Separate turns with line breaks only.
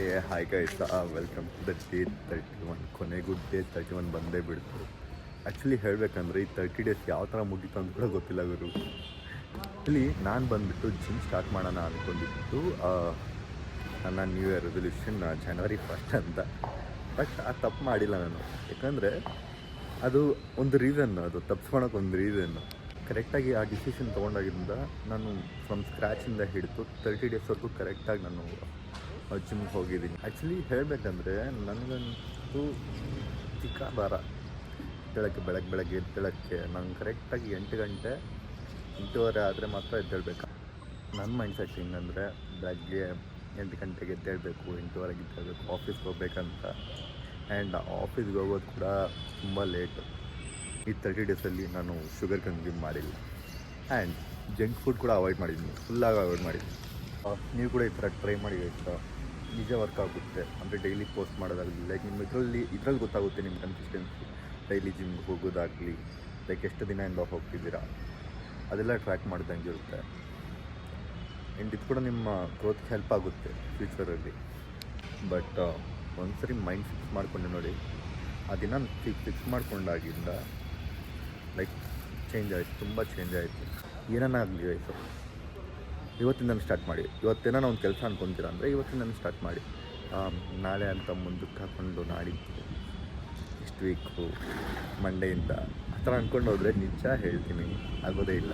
ಏ hi guys, welcome to the day 31. ಕೊನೆಗೂ day 31 ಬಂದೇ ಬಿಡ್ತು. ಆ್ಯಕ್ಚುಲಿ ಹೇಳಬೇಕಂದ್ರೆ ಈ 30 ಡೇಸ್ ಯಾವ ಥರ ಮುಗೀತು ಅಂತ ಕೂಡ ಗೊತ್ತಿಲ್ಲ ಗುರು. ಇಲ್ಲಿ ನಾನು ಬಂದುಬಿಟ್ಟು ಜಿಮ್ ಸ್ಟಾರ್ಟ್ ಮಾಡೋಣ ಅಂದ್ಕೊಂಡಿದ್ದು ನನ್ನ ನ್ಯೂ ಇಯರ್ ರೆಸಲ್ಯೂಷನ್ ಜನವರಿ 1 ಅಂತ. ಬಟ್ ಆ ತಪ್ಪು ಮಾಡಿಲ್ಲ ನಾನು. ಯಾಕಂದರೆ ಅದು ಒಂದು ರೀಸನ್, ಅದು ತಪ್ಪಿಸ್ಕೊಳಕ್ಕೆ ಒಂದು ರೀಸನ್ನು. ಕರೆಕ್ಟಾಗಿ ಆ ಡಿಸಿಷನ್ ತೊಗೊಂಡಾಗಿಂದ ನಾನು ಫ್ರಮ್ ಸ್ಕ್ರ್ಯಾಚಿಂದ ಹಿಡಿದು 30 ಡೇಸ್ವರೆಗೂ ಕರೆಕ್ಟಾಗಿ ನಾನು ಜಿಮ್ಗೆ ಹೋಗಿದ್ದೀನಿ. ಆ್ಯಕ್ಚುಲಿ ಹೇಳಬೇಕಂದ್ರೆ ನನಗಂತೂ ಚಿಕ್ಕ ಭಾರ ಬೆಳಗ್ಗೆ ಎದ್ದೇಳಕ್ಕೆ ನಂಗೆ ಕರೆಕ್ಟಾಗಿ 8 ಗಂಟೆ 8:15 ಆದರೆ ಮಾತ್ರ ಎದ್ದೇಳಬೇಕು. ನನ್ನ ಮೈಂಡ್ಸೆಟ್ ಹಿಂಗಂದರೆ ಬೆಳಗ್ಗೆ 8 ಗಂಟೆಗೆ ಎದ್ದೇಳಬೇಕು, 8:15ಗೆ ಎದ್ದೇಳಬೇಕು, ಆಫೀಸ್ಗೆ ಹೋಗ್ಬೇಕಂತ. ಆ್ಯಂಡ್ ಆಫೀಸ್ಗೆ ಹೋಗೋದು ಕೂಡ ತುಂಬ ಲೇಟು. ಈ 30 ಡೇಸಲ್ಲಿ ನಾನು ಶುಗರ್ ಕನ್ಸ್ಯೂಮ್ ಮಾಡಿಲ್ಲ ಆ್ಯಂಡ್ ಜಂಕ್ ಫುಡ್ ಕೂಡ ಅವಾಯ್ಡ್ ಮಾಡಿದ್ದೀನಿ, ಫುಲ್ಲಾಗಿ ಅವಾಯ್ಡ್ ಮಾಡಿದ್ದೀನಿ. ನೀವು ಕೂಡ ಈ ಥರ ಟ್ರೈ ಮಾಡಿ ಆಯಿತಾ, ನಿಜ ವರ್ಕ್ ಆಗುತ್ತೆ. ಅಂದರೆ ಡೈಲಿ ಪೋಸ್ಟ್ ಮಾಡೋದಾಗಲಿ, ಲೈಕ್ ನಿಮ್ಮ ಇದ್ರಲ್ಲಿ ಗೊತ್ತಾಗುತ್ತೆ ನಿಮ್ಮ ಕನ್ಸಿಸ್ಟೆನ್ಸಿ. ಡೈಲಿ ಜಿಮ್ಗೆ ಹೋಗೋದಾಗಲಿ, ಲೈಕ್ ಎಷ್ಟು ದಿನದಿಂದ ಹೋಗ್ತಿದ್ದೀರಾ ಅದೆಲ್ಲ ಟ್ರ್ಯಾಕ್ ಮಾಡ್ದಂಗೆ ಇರುತ್ತೆ. ಆ್ಯಂಡ್ ಇದು ಕೂಡ ನಿಮ್ಮ ಗ್ರೋತ್ಗೆ ಹೆಲ್ಪ್ ಆಗುತ್ತೆ ಫ್ಯೂಚರಲ್ಲಿ. ಬಟ್ ಒಂದ್ಸರಿ ಮೈಂಡ್ ಫಿಕ್ಸ್ ಮಾಡಿಕೊಂಡೆ ನೋಡಿ, ಆ ದಿನ ಫಿಕ್ಸ್ ಮಾಡ್ಕೊಂಡಾಗಿಂದ ಲೈಕ್ ಚೇಂಜ್ ಆಯಿತು, ತುಂಬ ಚೇಂಜ್ ಆಯಿತು. ಏನನ್ನಾಗಲಿ ಆಯಿತು, ಇವತ್ತಿಂದ ಸ್ಟಾರ್ಟ್ ಮಾಡಿ. ಇವತ್ತೇನೋ ಒಂದು ಕೆಲಸ ಅನ್ಕೊತೀರ ಅಂದರೆ ಇವತ್ತಿಂದ ಸ್ಟಾರ್ಟ್ ಮಾಡಿ. ನಾಳೆ ಅಂತ ಮುಂದಕ್ಕೆ ಹಾಕ್ಕೊಂಡು ನಾಡಿದ್ದು ಇಷ್ಟು ವೀಕು ಮಂಡೆಯಿಂದ ಆ ಥರ ಅಂದ್ಕೊಂಡು ಹೋದರೆ ನಿಜ ಹೇಳ್ತೀನಿ ಆಗೋದೇ ಇಲ್ಲ.